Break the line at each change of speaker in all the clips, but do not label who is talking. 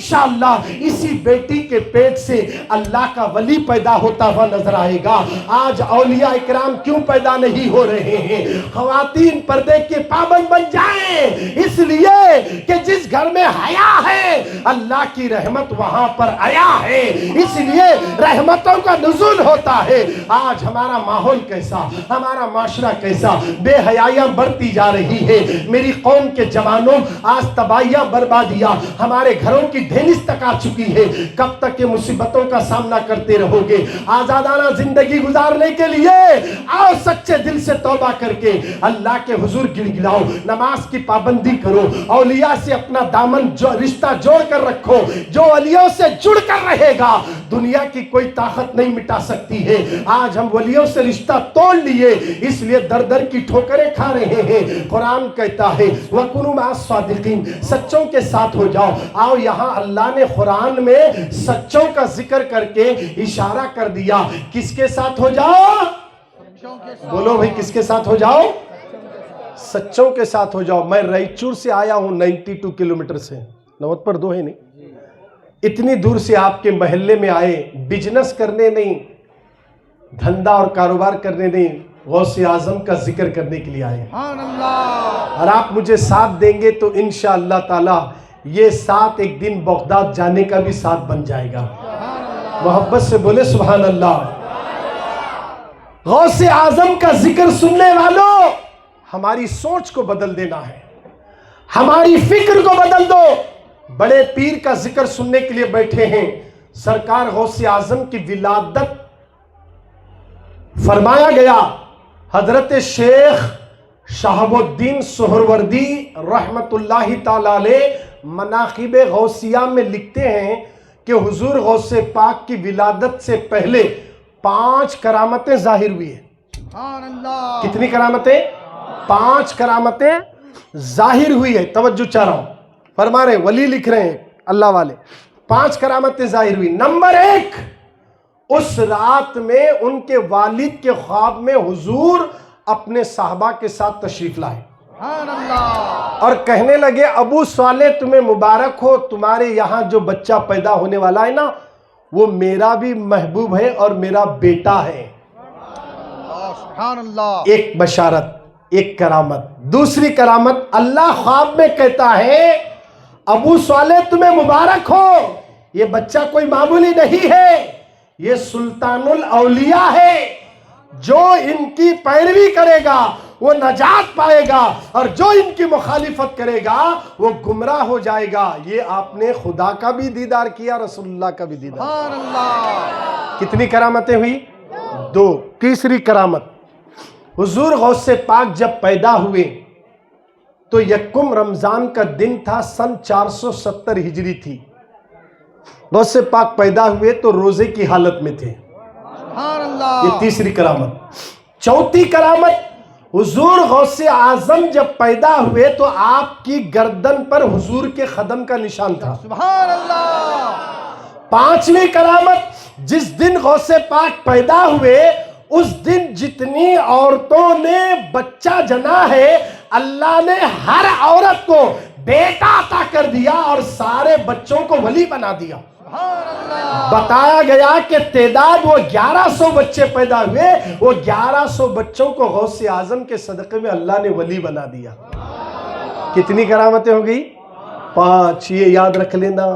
इंशाअल्लाह इसी बेटी के पेट से अल्लाह का वली पैदा होता हुआ नजर आएगा। आज औलिया इकराम क्यों पैदा नहीं हो रहे हैं? ख्वातीन पर्दे के पाबंद बन जाएं, इसलिए कि जिस घर में हया है अल्लाह की रहमत वहां पर आया है, इसलिए रहमतों का नुज़ूल होता है। आज हमारा माहौल कैसा, हमारा माशरा कैसा, बेहयाइयां बढ़ती जा रही है। मेरी कौम के जवानों, आज तबाहियां बर्बादियां हमारे घरों की ढेनिस तक आ चुकी है। कब तक ये मुसीबतों का सामना करते रहोगे? आजादाना जिंदगी गुजारने के लिए आओ सच्चे दिल से तौबा करके अल्लाह के हुजूर गिड़गिड़ाओ, नमाज की पाबंदी करो, औलिया से अपना दामन रिश्ता जोड़ कर रखो। जो वलियों से जुड़ कर रहेगा दुनिया की कोई ताकत नहीं मिटा सकती है। आज हम वलियों से रिश्ता तोड़ लिए, इसलिए दर दर की ठोकरें खा रहे हैं। कुरान कहता है वकुनु मास सादिकीन, सच्चों के साथ हो जाओ। आओ यहाँ अल्लाह ने कुरान में सच्चों का जिक्र करके इशारा कर दिया, किसके साथ हो जाओ? बोलो भाई, किसके साथ हो जाओ? सच्चों के साथ हो जाओ। मैं रायचूर से आया हूं 92 किलोमीटर से, 90 पर 2 है नहीं, इतनी दूर से आपके महल्ले में आए, बिजनेस करने नहीं, धंधा और कारोबार करने नहीं, गौसे आजम का जिक्र करने के लिए आए। और आप मुझे साथ देंगे तो इंशाअल्लाह ताला ये साथ एक दिन बगदाद जाने का भी साथ बन जाएगा। मोहब्बत से बोले सुभान अल्लाह। गौसे आजम का जिक्र सुनने वालों, हमारी सोच को बदल देना है, हमारी फिक्र को बदल दो। बड़े पीर का जिक्र सुनने के लिए बैठे हैं। सरकार गौसे आजम की विलादत फरमाया गया। हजरत शेख शहाबुद्दीन सुहरवर्दी रहमतुल्लाहि ताला अलैह मनाकिब गौसिया में लिखते हैं कि हुजूर गौसे पाक की विलादत से पहले 5 करामतें जाहिर हुई है। कितनी करामतें? 5 करामतें जाहिर हुई है। तवज्जो चाह रहा हूं, फरमा रहे वली लिख रहे हैं अल्लाह वाले, 5 करामतें जाहिर हुई। नंबर 1, उस रात में उनके वालिद के ख्वाब में हुजूर अपने साहबा के साथ तशरीफ लाए और कहने लगे अबू साले तुम्हें मुबारक हो, तुम्हारे यहाँ जो बच्चा पैदा होने वाला है ना वो मेरा भी महबूब है और मेरा बेटा है। एक बशारत, एक करामत। दूसरी करामत, अल्लाह ख्वाब में कहता है अबू साले तुम्हें मुबारक हो, ये बच्चा कोई मामूली नहीं है, ये सुल्तानुल औलिया है, जो इनकी पैरवी करेगा वो नजात पाएगा और जो इनकी मुखालिफत करेगा वो गुमराह हो जाएगा। ये आपने खुदा का भी दीदार किया, रसूलुल्लाह का भी दीदार। कितनी करामतें हुई? 2। तीसरी करामत, हुजूर गौसे पाक जब पैदा हुए तो यक्कुम रमजान का दिन था, सन 470 हिजरी थी। गौसे पाक पैदा हुए तो रोजे की हालत में थे। ये तीसरी करामत। चौथी करामत, हुजूर गौसे आजम जब पैदा हुए तो आपकी गर्दन पर हुजूर के कदम का निशान था। सुभान अल्लाह। 5वीं करामत, जिस दिन गौसे पाक पैदा हुए उस दिन जितनी औरतों ने बच्चा जना है अल्लाह ने हर औरत को बेटा अता कर दिया और सारे बच्चों को वली बना दिया। बताया गया कि तादाद वो 1100 बच्चे पैदा हुए, वो 1100 बच्चों को गौसे आजम के सदक़े में अल्लाह ने वली बना दिया। कितनी करामतें हो गई? 5। ये याद रख लेना,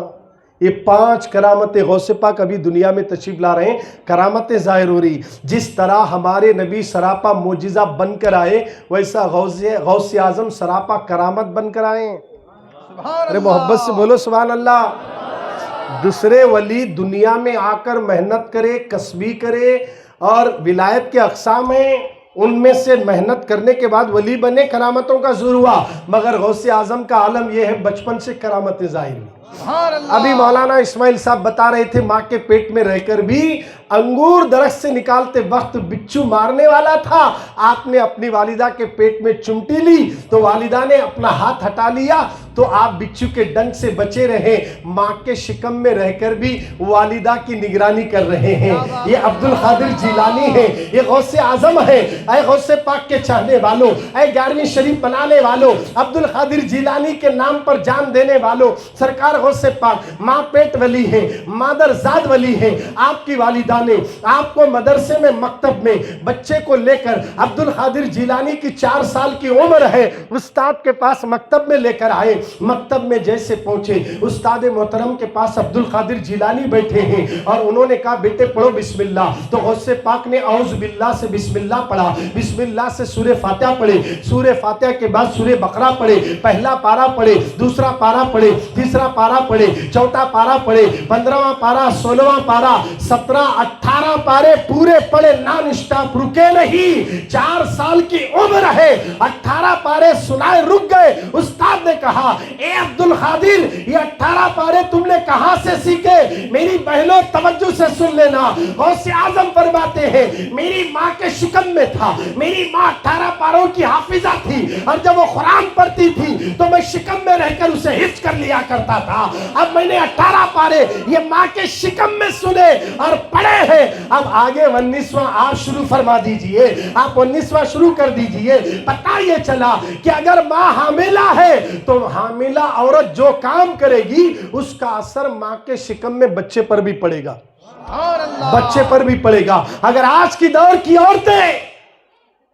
ये 5 करामतें गौसे पाक अभी दुनिया में तशरीफ ला रहे हैं। करामतें जाहिर हो रही। जिस तरह हमारे नबी सरापा मोजिज़ा बनकर आए वैसा गौसे आजम सरापा करामत बनकर आए। अरे मोहब्बत से बोलो सुभान अल्लाह। दूसरे वली दुनिया में आकर मेहनत करे, कसबी करे और विलायत के अक़साम हैं, उनमें से मेहनत करने के बाद वली बने, करामतों का ज़रूर हुआ। मगर गौसे आजम का आलम यह है बचपन से करामतें ज़ाहिर हुई। अभी मौलाना इस्माइल साहब बता रहे थे माँ के पेट में रहकर भी अंगूर दरख्त से निकालते वक्त बिच्छू मारने वाला था, आपने अपनी वालिदा के पेट में चिमटी ली तो वालिदा ने अपना हाथ हटा लिया, तो आप बिच्छू के डंक से बचे रहे, माँ के शिकम में रहकर भी वालिदा की निगरानी कर रहे हैं। ये अब्दुल कादिर जिलानी है, ये गौसे आजम है। ऐ गौसे पाक के चाहने वालों, ऐ 11वीं शरीफ बनाने वालों, अब्दुल कादिर जिलानी के नाम पर जान देने वालों, सरकार गौसे पाक माँ पेट वली है, मादर जाद वली है। आपकी वालिदा ने आपको मदरसे में, मकतब में बच्चे को लेकर, अब्दुल कादिर जिलानी की 4 साल की उम्र है, उस्ताद के पास मकतब में लेकर आए। मकतब में जैसे पहुंचे, उस्ताद मोहतरम के पास अब्दुल कादिर जिलानी बैठे हैं और उन्होंने कहा बेटे पढ़ो बिस्मिल्लाह। तो गौसे पाक ने औज़ बिल्लाह से बिस्मिल्लाह पढ़ा, बिस्मिल्लाह से सूरह फातिहा पढ़े, सूरह फातिहा के बाद सूरह बकरा पढ़े, पहला पारा पढ़े, दूसरा पारा पढ़े, तीसरा पारा पढ़े, चौथा पारा पढ़े, 15वां पारा, 16वां पारा, 17, 18 पारे पूरे पढ़े, नॉन स्टॉप, रुके नहीं। 4 साल की उम्र है, 18 पारे सुनाए रुक गए। उस्ताद ने कहा ए अब्दुल कादिर, ये 18 पारे तुमने कहां से सीखे? मेरी बहनों तवज्जो से सुन लेना, गौसे आजम फरमाते हैं मेरी माँ के शिकम में था, मेरी माँ 18 पारों की हाफिजा थी और जब वो कुरान पढ़ती थी तो मैं शिकम में रहकर उसे हिफ्ज कर लिया करता था। अब मैंने 18 पारे ये माँ के शिकम में सुने और पढ़े हैं। अब आगे 19वां आप शुरू फरमा दीजिए, आप 19वां शुरू कर दीजिए। पता ये चला कि अगर माँ हामिला है तो हामिला औरत जो काम करेगी उसका असर माँ के शिकम में बच्चे पर भी पड़ेगा, बच्चे पर भी पड़ेगा। अगर आज की दौर की औरतें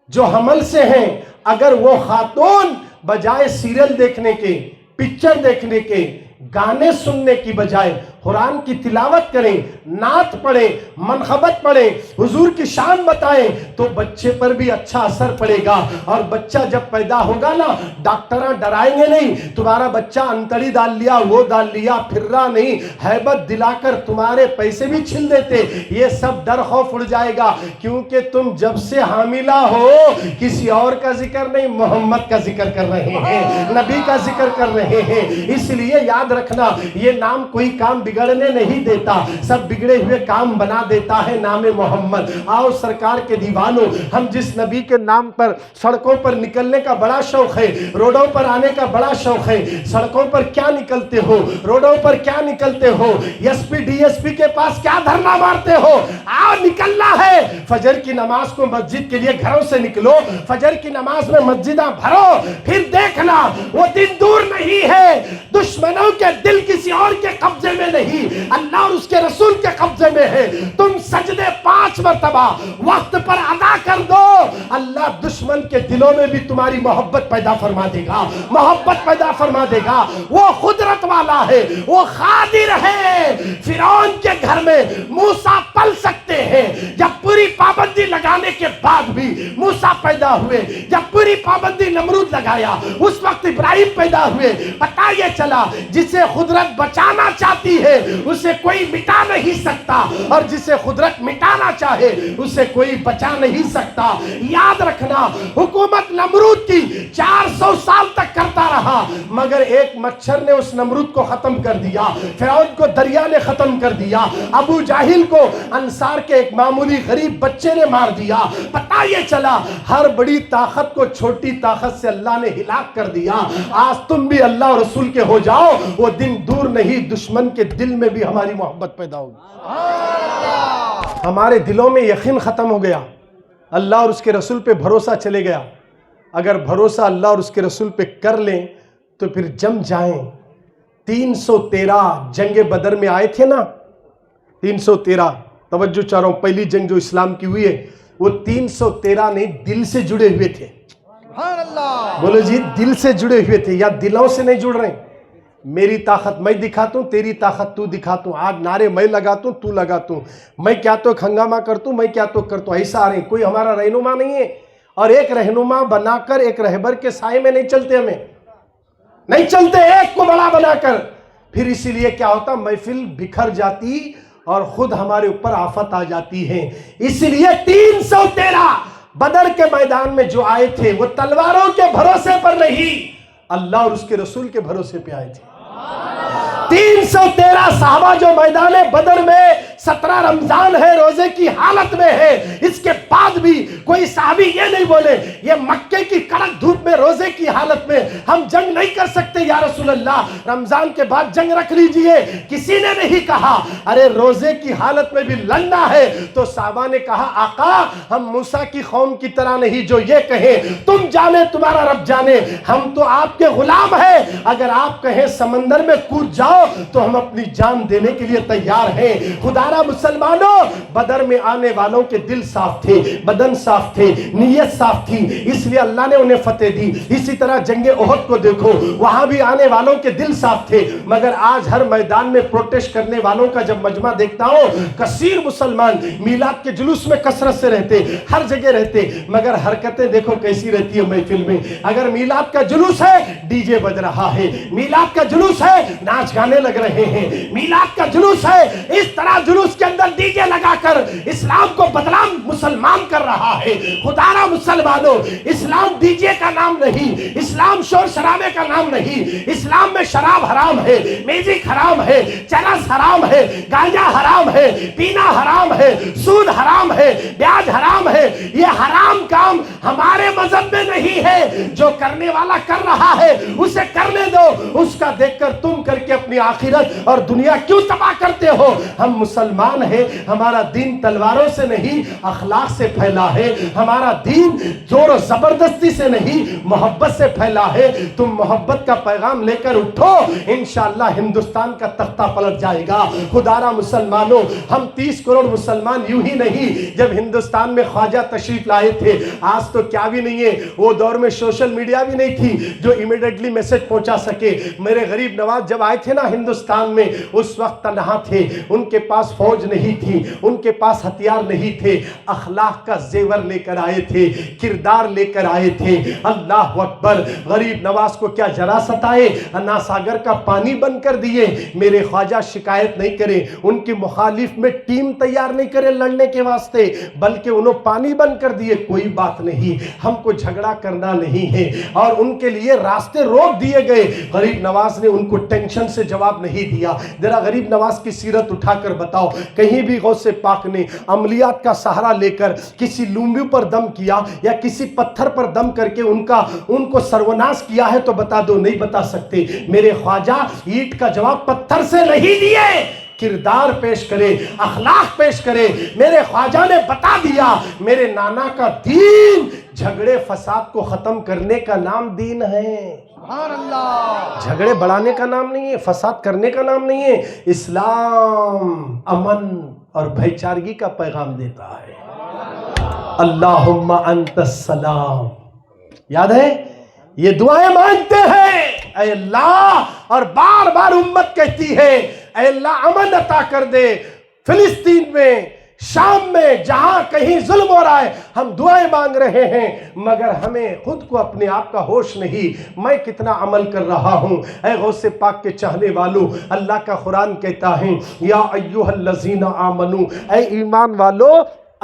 जो हमल से हैं, अगर वो खातून बजाय सीरियल देखने के, पिक्चर देखने के, गाने सुनने की बजाय कुरान की तिलावत करें, नात पढ़ें, मनखबत पढ़ें, हुजूर की शान बताएं, तो बच्चे पर भी अच्छा असर पड़ेगा। और बच्चा जब पैदा होगा ना, डॉक्टर डराएंगे नहीं, तुम्हारा बच्चा अंतड़ी डाल लिया, वो डाल लिया, फिर रहा नहीं, हैबत दिलाकर तुम्हारे पैसे भी छीन देते, ये सब डर खौफ उड़ जाएगा। क्योंकि तुम जब से हामिला हो किसी और का जिक्र नहीं, मोहम्मद का जिक्र कर रहे हैं, नबी का जिक्र कर रहे हैं। इसलिए याद रखना, ये नाम कोई काम बिगड़ने नहीं देता, सब बिगड़े हुए काम बना देता है नाम मोहम्मद। आओ सरकार के दीवानों, हम जिस नबी के नाम पर सड़कों पर निकलने का बड़ा शौक है, रोडों पर आने का बड़ा शौक है। सड़कों पर क्या निकलते हो, रोडों पर क्या निकलते हो, एसपी डीएसपी के पास क्या धरना मारते हो? आओ निकलना है, फजर की नमाज को मस्जिद के लिए घरों से निकलो, फजर की नमाज में मस्जिदा भरो, फिर देखना वो दिन दूर नहीं है। दुश्मनों के दिल किसी और के कब्जे में नहीं, अल्लाह और उसके रसूल के कब्जे में है। तुम सजदे 5 मरतबा वक्त पर अदा कर दो, अल्लाह दुश्मन के दिलों में भी तुम्हारी मोहब्बत पैदा फरमा देगा, मोहब्बत पैदा फरमा देगा। वो कुदरत वाला है, वो कादिर है। फिरौन के घर में मूसा पल सकते हैं, जब पूरी पाबंदी लगाने के बाद भी मूसा पैदा हुए, जब पूरी पाबंदी नमरूद लगाया उस वक्त इब्राहिम पैदा हुए। पता ये चला जिसे कुदरत बचाना चाहती है उसे कोई मिटा नहीं सकता, और जिसे कुदरत मिटाना चाहे उसे कोई बचा नहीं सकता। याद रखना, हुकूमत नमरूद की 400 साल तक करता रहा, मगर एक मच्छर ने उस नमरूद को खत्म कर दिया, फिरौन को दरिया ने खत्म कर दिया, अबू जाहिल को अंसार के एक मामूली गरीब बच्चे ने मार दिया। पता ये चला हर बड़ी ताकत को छोटी ताकत से अल्लाह ने हिलाक कर दिया। आज तुम भी अल्लाह और रसूल के हो जाओ, वो दिन दूर नहीं, दुश्मन के दिल में भी हमारी मोहब्बत पैदा होगी, हमारे दिलों में यकीन खत्म हो गया, अल्लाह और उसके रसूल पे भरोसा चले गया। अगर भरोसा अल्लाह और उसके रसूल पे कर लें तो फिर जम जाएं। 313 जंगे बदर में आए थे ना, 313, तवज्जो चाह रहा हूं, पहली जंग जो इस्लाम की हुई है वो 313 नहीं, दिल से जुड़े हुए थे। बोलो जी, दिल से जुड़े हुए थे, या दिलों से नहीं जुड़ रहे। मेरी ताकत मैं दिखाता हूँ, तेरी ताकत तू दिखाता हूँ, आज नारे मैं लगाता हूँ, तू लगाता हूँ, मैं क्या तो हंगामा करता हूँ, मैं क्या तो करता हूँ, ऐसा आ रहे। कोई हमारा रहनुमा नहीं है, और एक रहनुमा बनाकर एक रहबर के साए में नहीं चलते, हमें नहीं चलते, एक को बड़ा बनाकर। फिर इसीलिए क्या होता, महफिल बिखर जाती और खुद हमारे ऊपर आफत आ जाती है। इसलिए 313 बदर के मैदान में जो आए थे वो तलवारों के भरोसे पर नहीं, अल्लाह और उसके रसूल के भरोसे पे आए थे। 313 साहबा जो मैदान बदर में 17 رمضان ہے روزے کی حالت میں ہے، اس کے بعد بھی کوئی صحابی یہ نہیں بولے یہ مکے کی کڑک دھوپ میں روزے کی حالت میں ہم جنگ نہیں کر سکتے یا رسول اللہ، رمضان کے بعد جنگ رکھ لیجئے، کسی نے نہیں کہا۔ ارے روزے کی حالت میں بھی لڑنا ہے تو صحابہ نے کہا آقا ہم موسیٰ کی قوم کی طرح نہیں جو یہ کہیں تم جانے تمہارا رب جانے، ہم تو آپ کے غلام ہیں، اگر آپ کہیں سمندر میں کود جاؤ تو ہم اپنی جان دینے کے لیے تیار ہیں۔ خدارا مسلمانوں، بدر میں آنے والوں کے دل صاف تھے، بدن صاف تھے، نیت صاف تھی، اس لیے اللہ نے انہیں فتح دی۔ اسی طرح جنگ احد کو دیکھو، وہاں بھی آنے والوں کے دل صاف تھے، مگر آج ہر میدان میں پروٹیسٹ کرنے والوں کا جب مجمع دیکھتا ہوں، کثیر مسلمان میلاد کے جلوس میں کثرت سے رہتے، ہر جگہ رہتے، مگر حرکتیں دیکھو کیسی رہتی ہے محفل میں۔ اگر میلاد کا جلوس ہے ڈی جے بج رہا ہے، میلاد کا جلوس ہے ناچ گانے لگ رہے ہیں، میلاد کا جلوس ہے اس طرح جلوس کے اندر ڈی جے لگا کر اسلام کو بدنام مسلمان کر رہا ہے۔ خدارا مسلمانوں، اسلام ڈی جے کا نام نہیں، اسلام شور شرابے کا نام نہیں، اسلام میں شراب حرام ہے، میوزک حرام ہے، چرس حرام ہے، گانجا حرام ہے، پینا حرام ہے، سود حرام ہے، بیاج حرام ہے۔ یہ حرام کام ہمارے مذہب میں نہیں ہے، جو کرنے والا کر رہا ہے اسے کرنے دو، اس کا دیکھ کر تم کر کے اپنی آخرت اور دنیا کیوں تباہ کرتے ہو؟ ہم مسلمان ہیں، ہمارا دین تلواروں سے نہیں اخلاق سے پھیلا ہے، ہمارا دین زور و زبردستی سے نہیں محبت سے پھیلا ہے۔ تم محبت کا پیغام لے کر اٹھو، انشاءاللہ ہندوستان کا تختہ پلٹ جائے گا۔ خدارا مسلمانوں، ہم 30 کروڑ مسلمان یوں ہی نہیں، جب ہندوستان میں خواجہ تشریف لائے تھے، آج تو کیا بھی نہیں ہے، وہ دور میں سوشل میڈیا بھی نہیں تھی جو امیڈیٹلی میسج پہنچا سکے۔ میرے غریب نواز جب آئے تھے نا ہندوستان میں، اس وقت تنہا تھے، ان کے پاس فوج نہیں تھی، ان کے پاس ہتھیار نہیں تھے، اخلاق کا زیور لے کر آئے تھے، کردار لے کر آئے تھے۔ اللہ اکبر، غریب نواز کو کیا ذرا ستائے، انا ساگر کا پانی بن کر دیے۔ میرے خواجہ شکایت نہیں کرے، ان کی مخالف میں ٹیم تیار نہیں کرے لڑنے کے واسطے، بلکہ انہوں پانی بن کر دیے۔ کوئی بات نہیں، ہم کو جھگڑا کرنا نہیں ہے، اور ان کے لیے راستے روک دیے گئے۔ غریب نواز نے ان کو ٹینشن سے جواب نہیں دیا۔ ذرا غریب نواز کی سیرت اٹھا کر بتاؤ، کہیں بھی غوث پاک نے عملیات کا سہارا لے کر کسی لومبی پر دم کیا یا کسی پتھر پر دم کر کے ان کو سروناش کیا ہے تو بتا دو، نہیں بتا سکتے۔ میرے خواجہ اینٹ کا جواب پتھر سے نہیں دیے، کردار پیش کرے، اخلاق پیش کرے۔ میرے خواجہ نے بتا دیا، میرے نانا کا دین جھگڑے فساد کو ختم کرنے کا نام دین ہے، سبحان اللہ، جھگڑے بڑھانے کا نام نہیں ہے، فساد کرنے کا نام نہیں ہے۔ اسلام امن اور بھائی چارگی کا پیغام دیتا ہے۔ اللہم انت السلام، یاد ہے یہ دعائیں مانگتے ہیں اے اللہ، اور بار بار امت کہتی ہے اے اللہ امن عطا کر دے۔ فلسطین میں، شام میں، جہاں کہیں ظلم ہو رہا ہے، ہم دعائیں مانگ رہے ہیں، مگر ہمیں خود کو اپنے آپ کا ہوش نہیں، میں کتنا عمل کر رہا ہوں۔ اے غوث پاک کے چاہنے والوں، اللہ کا قرآن کہتا ہے یا ایھا الذین آمنو، اے ایمان والو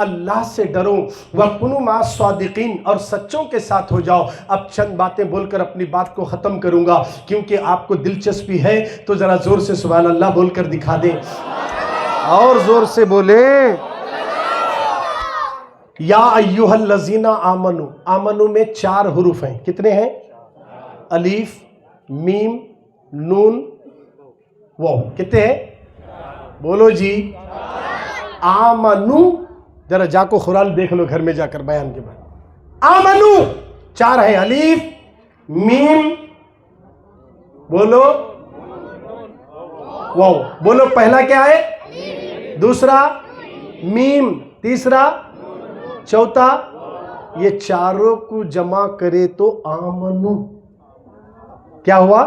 اللہ سے ڈرو، وَكُنُوا مَعَ الصَّادِقِينَ، اور سچوں کے ساتھ ہو جاؤ۔ اب چند باتیں بول کر اپنی بات کو ختم کروں گا، کیونکہ آپ کو دلچسپی ہے تو ذرا زور سے سبحان اللہ بول کر دکھا دیں، اور زور سے بولیں۔ یا ایھا الذین آمنو، آمنو میں 4 حروف ہیں، کتنے ہیں؟ الف، میم، نون، واو، کتنے ہیں؟ بولو جی، آمنو، ذرا جا کو خورال دیکھ لو گھر میں جا کر بیان کے بعد۔ آمنو 4 ہیں، الف، میم، بولو واو، بولو پہلا کیا ہے؟ دوسرا میم، تیسرا، چوتھا، یہ چاروں کو جمع کرے تو آمنو کیا ہوا؟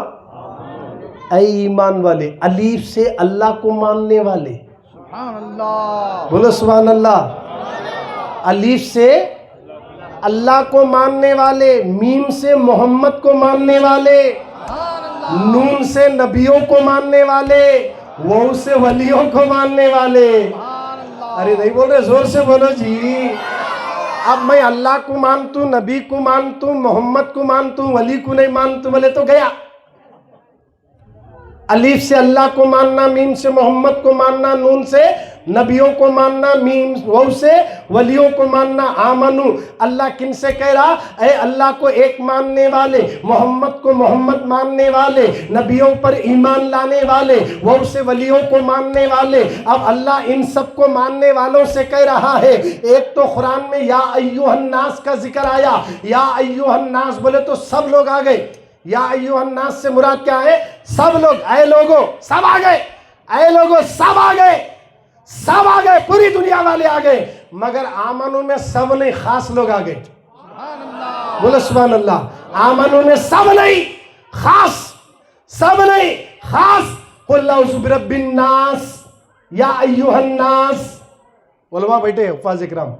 اے ایمان والے، الف سے اللہ کو ماننے والے، سبحان اللہ، بولو سبحان اللہ، الف سے اللہ کو ماننے والے، میم سے محمد کو ماننے والے، نون سے نبیوں کو ماننے والے، واو سے ولیوں کو ماننے والے۔ ارے نہیں بول رہے، زور سے بولو جی۔ اب میں اللہ کو مانتوں، نبی کو مانتوں، محمد کو مانتوں، ولی کو نہیں مانتوں، بولے تو گیا۔ الف سے اللہ کو ماننا، میم سے محمد کو ماننا، نون سے نبیوں کو ماننا، میم واو سے ولیوں کو ماننا، آمنو اللہ کن سے کہہ رہا؟ اے اللہ کو ایک ماننے والے، محمد کو محمد ماننے والے، نبیوں پر ایمان لانے والے، واو سے ولیوں کو ماننے والے۔ اب اللہ ان سب کو ماننے والوں سے کہہ رہا ہے۔ ایک تو قرآن میں یا ایھا الناس کا ذکر آیا، یا ایھا الناس بولے تو سب لوگ آ گئے۔ یا ایھا الناس سے مراد کیا ہے؟ سب لوگ، اے لوگوں سب آ گئے، اے لوگوں سب آ گئے، سب آ گئے، پوری دنیا والے آ گئے، مگر آمنوں میں سب نہیں، خاص لوگ آ گئے۔ بولو سبحان اللہ۔ آمنوں میں سب نہیں، خاص، سب نہیں خاص۔ قل اعوذ برب الناس، یا ایھا الناس۔ علماء بیٹھے، حفاظ اکرام،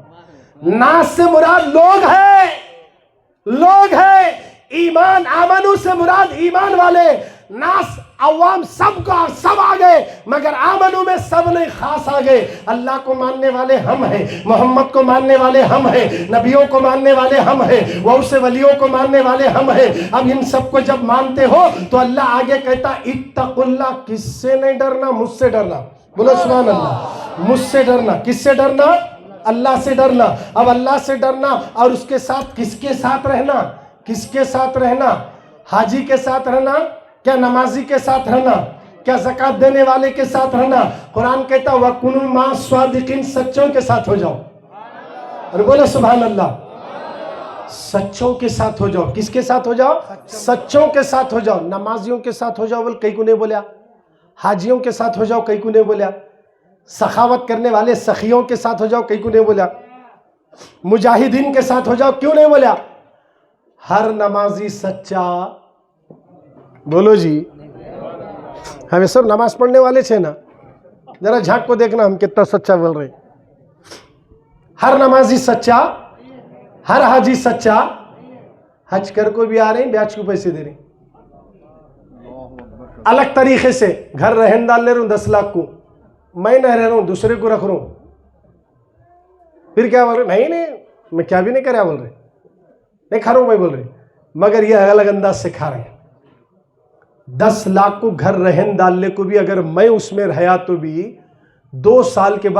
ناس سے مراد لوگ ہے، لوگ ہے۔ ایمان آمنو سے مراد ایمان والے، ناس عوام سب کا سب آ گئے، مگر آمنو میں سب نہیں، خاص آ گئے۔ اللہ کو ماننے والے ہم ہیں، محمد کو ماننے والے ہم ہیں، نبیوں کو ماننے والے ہم ہیں، وہ سے ولیوں کو ماننے والے ہم ہیں۔ اب ان سب کو جب مانتے ہو تو اللہ آگے کہتا اتقوا اللہ، کس سے نہیں ڈرنا؟ مجھ سے ڈرنا۔ بولو سبحان اللہ۔ مجھ سے ڈرنا، کس سے ڈرنا؟ اللہ سے ڈرنا۔ اب اللہ سے ڈرنا اور اس کے ساتھ کس کے ساتھ رہنا؟ کس کے ساتھ رہنا؟ حاجی کے ساتھ رہنا؟ کیا نمازی کے ساتھ رہنا؟ کیا زکوٰۃ دینے والے کے ساتھ رہنا؟ قرآن کہتا وَكُونُوا مَعَ الصَّادِقِينَ، سچوں کے ساتھ ہو جاؤ۔ اور بولو سبحان اللہ۔ سچوں کے ساتھ ہو جاؤ۔ کس کے ساتھ ہو جاؤ؟ سچوں کے ساتھ ہو جاؤ۔ نمازیوں کے ساتھ ہو جاؤ، بول کئی کو نہیں بولیا۔ حاجیوں کے ساتھ ہو جاؤ، کئی کو نہیں بولیا۔ سخاوت کرنے والے سخیوں کے ساتھ ہو جاؤ، کئی کو نہیں بولیا۔ مجاہدین کے ساتھ ہو جاؤ، کیوں نہیں بولیا؟ ہر نمازی سچا، بولو جی، ہمیں سب نماز پڑھنے والے چھے نا، ذرا جھانک کو دیکھنا ہم کتنا سچا بول رہے۔ ہر نمازی سچا، ہر حاجی سچا، حج کر کو بھی آ رہے ہیں، بیاج کو پیسے دے رہے ہیں، الگ طریقے سے گھر رہن ڈال لے رہا ہوں 10 لاکھ کو، میں نہ رہ رہا ہوں، دوسرے کو رکھ رہا ہوں، پھر کیا بول رہے؟ نہیں میں کیا بھی نہیں کریا بول رہے، نہیں کھا رہا ہوں میں بول رہے، مگر یہ الگ انداز سے کھا رہے ہیں۔ 10 لاکھ کو گھر رہن ڈالنے کو بھی اگر میں اس میں رہا تو بھی 2 سال کے بعد